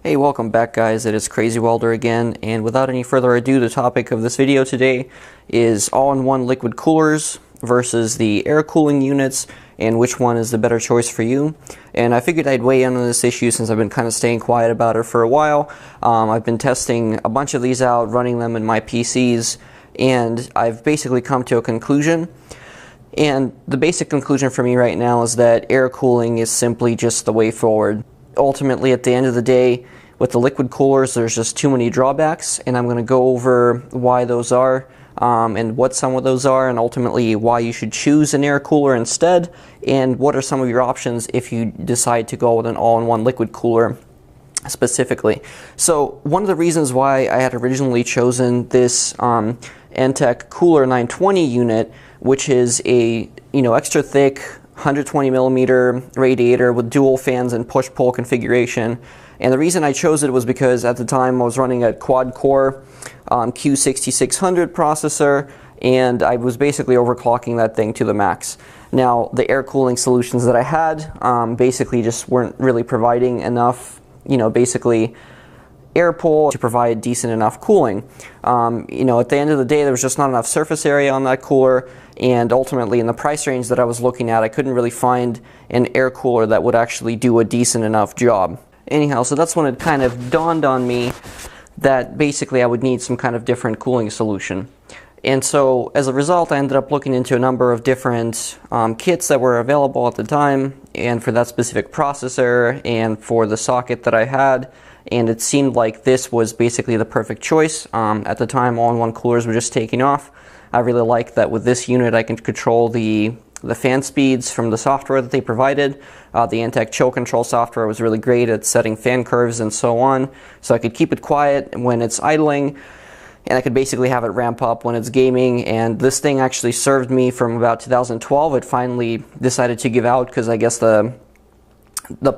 Hey, welcome back guys, it is Crazy Welder again, and without any further ado, the topic of this video today is all-in-one liquid coolers versus the air cooling units, and which one is the better choice for you. And I figured I'd weigh in on this issue since I've been kind of staying quiet about it for a while. I've been testing a bunch of these out, running them in my PCs, and I've basically come to a conclusion. And the basic conclusion for me right now is that air cooling is simply just the way forward. Ultimately, at the end of the day, with the liquid coolers, there's just too many drawbacks, and I'm going to go over why those are, and what some of those are, and ultimately why you should choose an air cooler instead, and what are some of your options if you decide to go with an all-in-one liquid cooler specifically. So one of the reasons why I had originally chosen this Entech Cooler 920 unit, which is a extra thick 120 millimeter radiator with dual fans and push-pull configuration. And the reason I chose it was because at the time I was running a quad-core Q6600 processor, and I was basically overclocking that thing to the max. Now, the air cooling solutions that I had basically just weren't really providing enough, basically air pull to provide decent enough cooling. At the end of the day, there was just not enough surface area on that cooler, and ultimately in the price range that I was looking at, I couldn't really find an air cooler that would actually do a decent enough job. Anyhow, so that's when it kind of dawned on me that basically I would need some kind of different cooling solution. And so as a result, I ended up looking into a number of different kits that were available at the time, and for that specific processor and for the socket that I had, and it seemed like this was basically the perfect choice. At the time, all-in-one coolers were just taking off. I really liked that with this unit I can control the fan speeds from the software that they provided. The Entech chill control software was really great at setting fan curves and so on, so I could keep it quiet when it's idling, and I could basically have it ramp up when it's gaming. And this thing actually served me from about 2012. It finally decided to give out because I guess the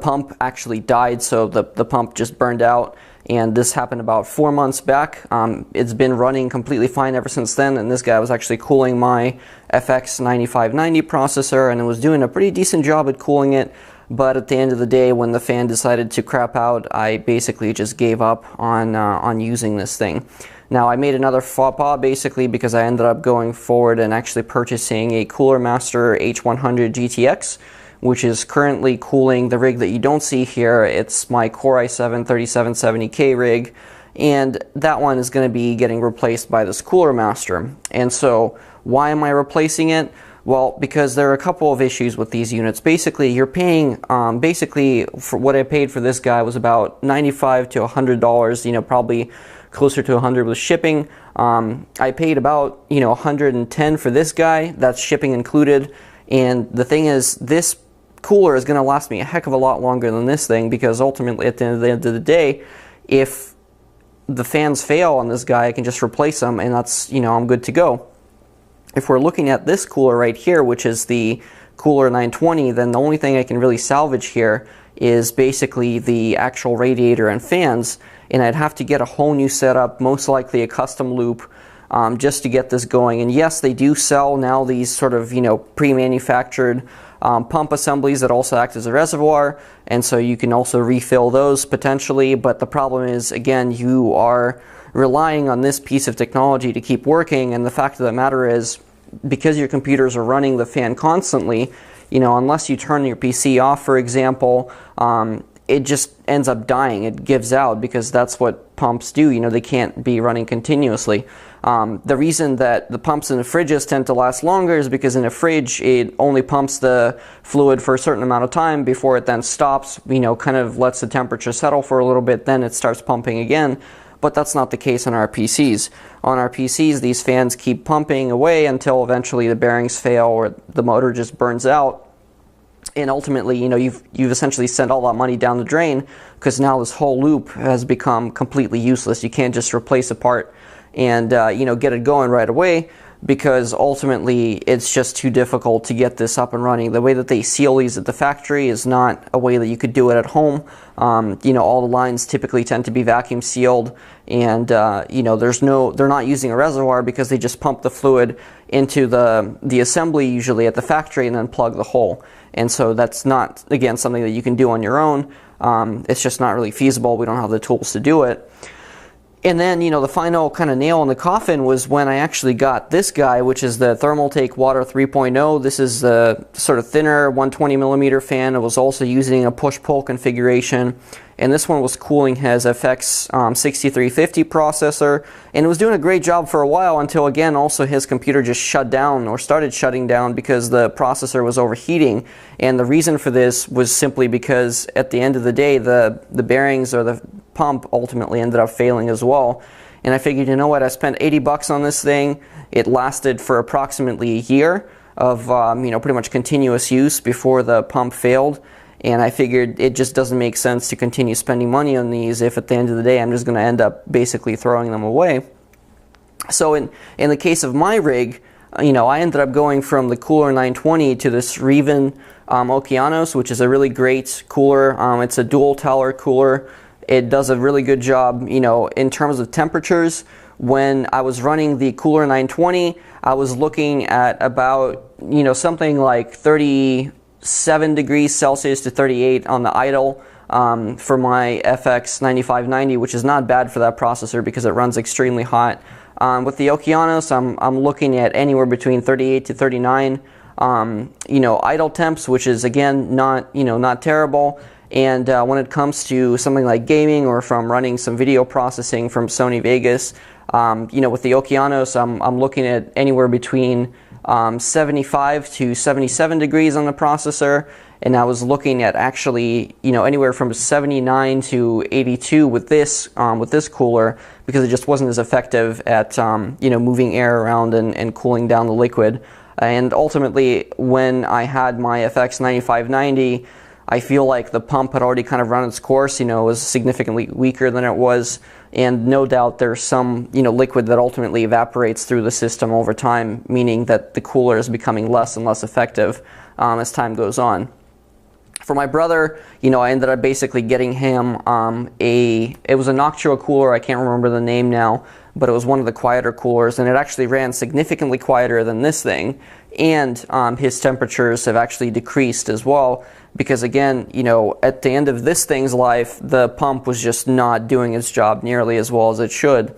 pump actually died, so the pump just burned out, and this happened about 4 months back. It's been running completely fine ever since then, and this guy was actually cooling my FX 9590 processor, and it was doing a pretty decent job at cooling it. But at the end of the day, when the fan decided to crap out, I basically just gave up on using this thing. Now, I made another faux pas basically because I ended up going forward and actually purchasing a Cooler Master H100 GTX, which is currently cooling the rig that you don't see here. It's my Core i7 3770K rig, and that one is going to be getting replaced by this Cooler Master. And so, why am I replacing it? Well, because there are a couple of issues with these units. Basically, you're paying, basically, for what I paid for this guy was about $95 to $100, probably closer to $100 with shipping. I paid about, $110 for this guy, that's shipping included. And the thing is, this cooler is going to last me a heck of a lot longer than this thing, because ultimately at the end of the day, if the fans fail on this guy, I can just replace them, and that's, I'm good to go. If we're looking at this cooler right here, which is the Cooler 920, then the only thing I can really salvage here is basically the actual radiator and fans, and I'd have to get a whole new setup, most likely a custom loop, just to get this going. And yes, they do sell now these sort of, pre-manufactured pump assemblies that also act as a reservoir, and so you can also refill those potentially. But the problem is, again, you are relying on this piece of technology to keep working, and the fact of the matter is, because your computers are running the fan constantly, unless you turn your PC off, for example, it just ends up dying. It gives out, because that's what pumps do. They can't be running continuously. The reason that the pumps in the fridges tend to last longer is because in a fridge it only pumps the fluid for a certain amount of time before it then stops, kind of lets the temperature settle for a little bit, then it starts pumping again. But that's not the case on our PCs. On our PCs, these fans keep pumping away until eventually the bearings fail or the motor just burns out. And ultimately, you've essentially sent all that money down the drain, because now this whole loop has become completely useless. You can't just replace a part and get it going right away, because ultimately it's just too difficult to get this up and running. The way that they seal these at the factory is not a way that you could do it at home. You know, all the lines typically tend to be vacuum sealed, and you know, they're not using a reservoir because they just pump the fluid into the assembly usually at the factory and then plug the hole. And so that's not, again, something that you can do on your own. It's just not really feasible. We don't have the tools to do it. And then, you know, the final kind of nail in the coffin was when I actually got this guy, which is the Thermaltake Water 3.0. This is the sort of thinner 120 millimeter fan. It was also using a push-pull configuration. And this one was cooling his FX 6350 processor. And it was doing a great job for a while until, again, also his computer just shut down or started shutting down because the processor was overheating. And the reason for this was simply because at the end of the day, the bearings or the pump ultimately ended up failing as well. And I figured, you know what, I spent 80 bucks on this thing. It lasted for approximately a year of you know, pretty much continuous use before the pump failed. And I figured it just doesn't make sense to continue spending money on these if at the end of the day I'm just going to end up basically throwing them away. So in the case of my rig, you know, I ended up going from the Cooler 920 to this Riven Okeanos, which is a really great cooler. It's a dual tower cooler. It does a really good job, you know, in terms of temperatures. When I was running the Cooler 920, I was looking at about, you know, something like 37 degrees Celsius to 38 on the idle for my FX 9590, which is not bad for that processor because it runs extremely hot. With the Okeanos, I'm looking at anywhere between 38 to 39, you know, idle temps, which is again not, you know, not terrible. And when it comes to something like gaming or from running some video processing from Sony Vegas, you know, with the Okeanos, I'm looking at anywhere between 75 to 77 degrees on the processor, and I was looking at actually, you know, anywhere from 79 to 82 with this cooler, because it just wasn't as effective at you know, moving air around and cooling down the liquid. And ultimately, when I had my FX 9590, I feel like the pump had already kind of run its course. You know, it was significantly weaker than it was, and no doubt there's some, you know, liquid that ultimately evaporates through the system over time, meaning that the cooler is becoming less and less effective as time goes on. For my brother, you know, I ended up basically getting him it was a Noctua cooler. I can't remember the name now, but it was one of the quieter coolers, and it actually ran significantly quieter than this thing, and his temperatures have actually decreased as well, because again, you know, at the end of this thing's life, the pump was just not doing its job nearly as well as it should.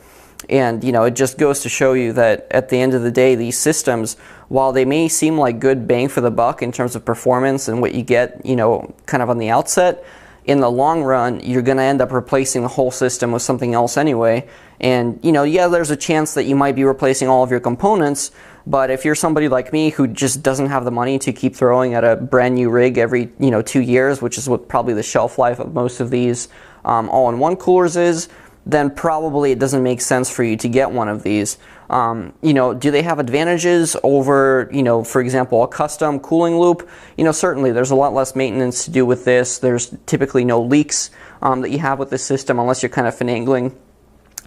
And, you know, it just goes to show you that at the end of the day, these systems, while they may seem like good bang for the buck in terms of performance and what you get, you know, kind of on the outset, in the long run, you're going to end up replacing the whole system with something else anyway. And, you know, yeah, there's a chance that you might be replacing all of your components, but if you're somebody like me who just doesn't have the money to keep throwing at a brand new rig every, you know, 2 years, which is what probably the shelf life of most of these all-in-one coolers is, then probably it doesn't make sense for you to get one of these. You know, do they have advantages over, you know, for example, a custom cooling loop? You know, certainly there's a lot less maintenance to do with this. There's typically no leaks that you have with this system unless you're kind of finagling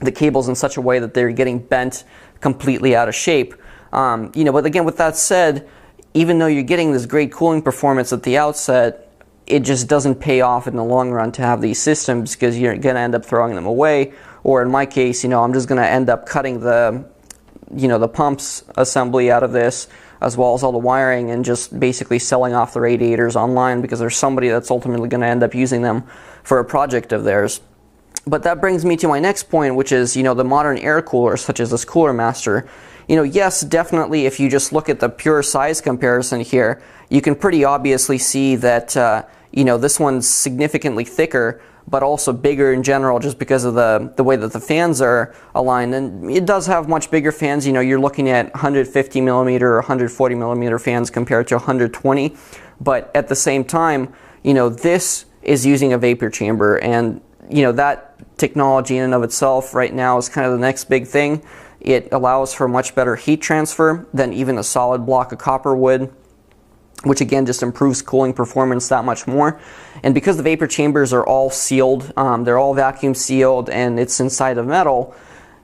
the cables in such a way that they're getting bent completely out of shape. You know, but again, with that said, even though you're getting this great cooling performance at the outset, it just doesn't pay off in the long run to have these systems, because you're going to end up throwing them away. Or in my case, you know, I'm just going to end up cutting the, you know, the pumps assembly out of this, as well as all the wiring, and just basically selling off the radiators online, because there's somebody that's ultimately going to end up using them for a project of theirs. But that brings me to my next point, which is, you know, the modern air coolers, such as this Cooler Master. You know, yes, definitely, if you just look at the pure size comparison here, you can pretty obviously see that, you know, this one's significantly thicker, but also bigger in general, just because of the way that the fans are aligned. And it does have much bigger fans. You know, you're looking at 150 millimeter or 140 millimeter fans compared to 120. But at the same time, you know, this is using a vapor chamber, and, you know, that technology in and of itself right now is kind of the next big thing. It allows for much better heat transfer than even a solid block of copper would, which again just improves cooling performance that much more. And because the vapor chambers are all sealed, they're all vacuum sealed, and it's inside of metal,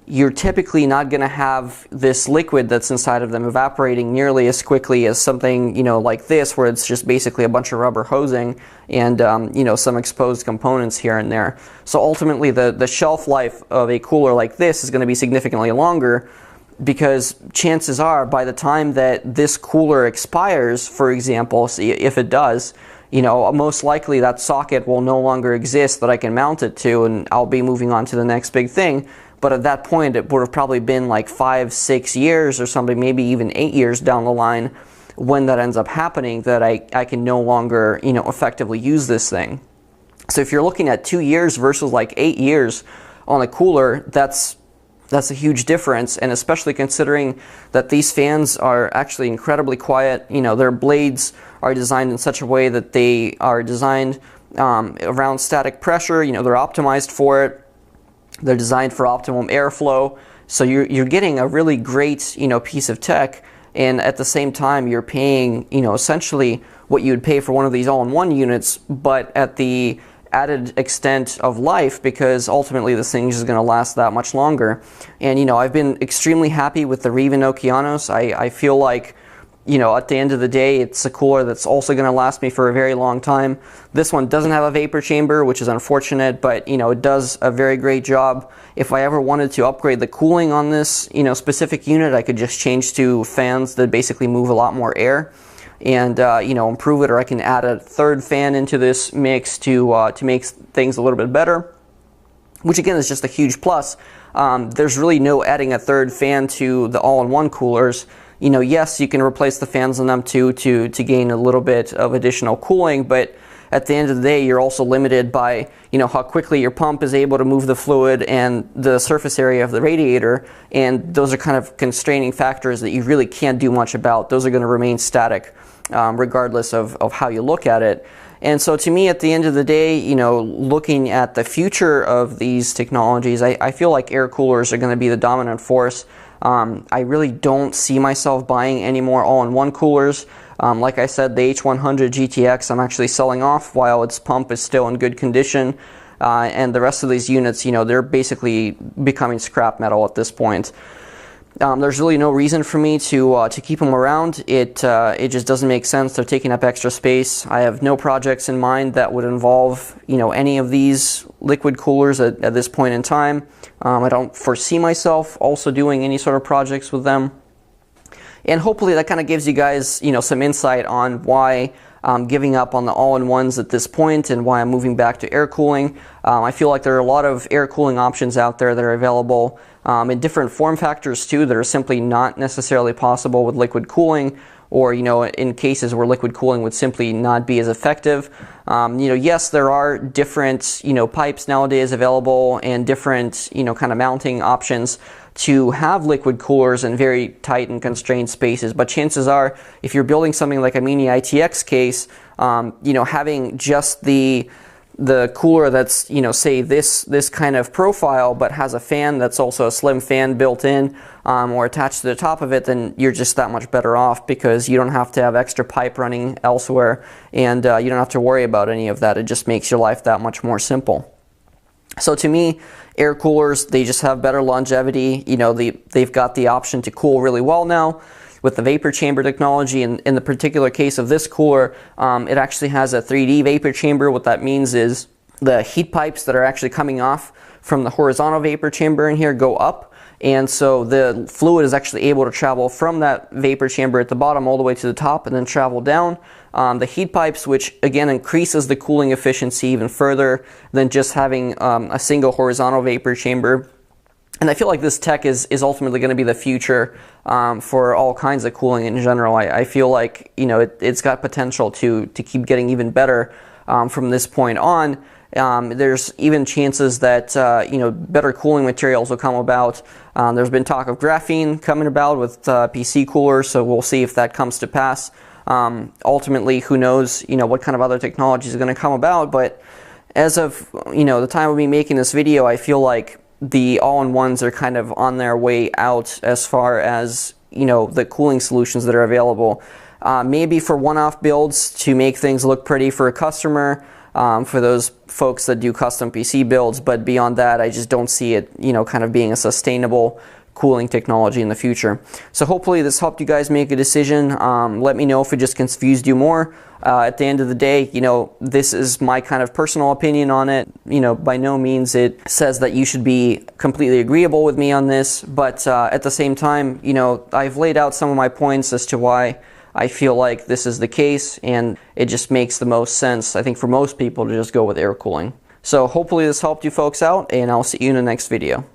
you're typically not going to have this liquid that's inside of them evaporating nearly as quickly as something, you know, like this, where it's just basically a bunch of rubber hosing and, you know, some exposed components here and there. So ultimately, the shelf life of a cooler like this is going to be significantly longer, because chances are by the time that this cooler expires, for example, if it does, you know, most likely that socket will no longer exist that I can mount it to, and I'll be moving on to the next big thing. But at that point, it would have probably been like 5-6 years or something, maybe even 8 years down the line, when that ends up happening, that I can no longer, you know, effectively use this thing. So if you're looking at 2 years versus like 8 years on a cooler, that's a huge difference, and especially considering that these fans are actually incredibly quiet. You know, their blades are designed in such a way that they are designed around static pressure. You know, they're optimized for it. They're designed for optimum airflow, so you're getting a really great, you know, piece of tech, and at the same time you're paying, you know, essentially what you would pay for one of these all-in-one units, but at the added extent of life, because ultimately this thing is going to last that much longer. And, you know, I've been extremely happy with the Riven Okeanos. I feel like, you know, at the end of the day, it's a cooler that's also going to last me for a very long time. This one doesn't have a vapor chamber, which is unfortunate, but, you know, it does a very great job. If I ever wanted to upgrade the cooling on this, you know, specific unit, I could just change to fans that basically move a lot more air and, you know, improve it, or I can add a third fan into this mix to make things a little bit better, which again is just a huge plus. There's really no adding a third fan to the all-in-one coolers. You know, yes, you can replace the fans on them too to gain a little bit of additional cooling, but at the end of the day, you're also limited by, you know, how quickly your pump is able to move the fluid and the surface area of the radiator, and those are kind of constraining factors that you really can't do much about. Those are going to remain static regardless of how you look at it. And so to me, at the end of the day, you know, looking at the future of these technologies, I feel like air coolers are going to be the dominant force. I really don't see myself buying any more all-in-one coolers. Like I said, the H100 GTX I'm actually selling off while its pump is still in good condition. And the rest of these units, you know, they're basically becoming scrap metal at this point. There's really no reason for me to keep them around. It just doesn't make sense. They're taking up extra space. I have no projects in mind that would involve, you know, any of these liquid coolers at this point in time. I don't foresee myself also doing any sort of projects with them. And hopefully that kind of gives you guys, you know, some insight on why I'm giving up on the all-in-ones at this point and why I'm moving back to air cooling. I feel like there are a lot of air cooling options out there that are available in different form factors too, that are simply not necessarily possible with liquid cooling, or, you know, in cases where liquid cooling would simply not be as effective. You know, yes, there are different, you know, pipes nowadays available and different, you know, kind of mounting options to have liquid coolers in very tight and constrained spaces, but chances are, if you're building something like a mini ITX case, you know, having just the cooler that's, you know, say this kind of profile, but has a fan that's also a slim fan built in or attached to the top of it, then you're just that much better off, because you don't have to have extra pipe running elsewhere, and you don't have to worry about any of that. It just makes your life that much more simple. So to me, air coolers, they just have better longevity. You know, they've got the option to cool really well now with the vapor chamber technology. And in the particular case of this cooler, it actually has a 3D vapor chamber. What that means is the heat pipes that are actually coming off from the horizontal vapor chamber in here go up, and so the fluid is actually able to travel from that vapor chamber at the bottom all the way to the top and then travel down. The heat pipes, which again increases the cooling efficiency even further than just having a single horizontal vapor chamber. And I feel like this tech is ultimately going to be the future for all kinds of cooling in general. I feel like, you know, it's got potential to keep getting even better from this point on. There's even chances that you know, better cooling materials will come about. There's been talk of graphene coming about with PC coolers, so we'll see if that comes to pass. Ultimately, who knows, you know, what kind of other technology is going to come about, but as of, you know, the time of me making this video, I feel like the all-in-ones are kind of on their way out as far as, you know, the cooling solutions that are available. Maybe for one-off builds to make things look pretty for a customer, for those folks that do custom PC builds, but beyond that, I just don't see it, kind of being a sustainable cooling technology in the future. So hopefully this helped you guys make a decision. Let me know if it just confused you more. At the end of the day, this is my kind of personal opinion on it. By no means it says that you should be completely agreeable with me on this, but at the same time, I've laid out some of my points as to why I feel like this is the case, and it just makes the most sense, I think, for most people to just go with air cooling. So hopefully this helped you folks out, and I'll see you in the next video.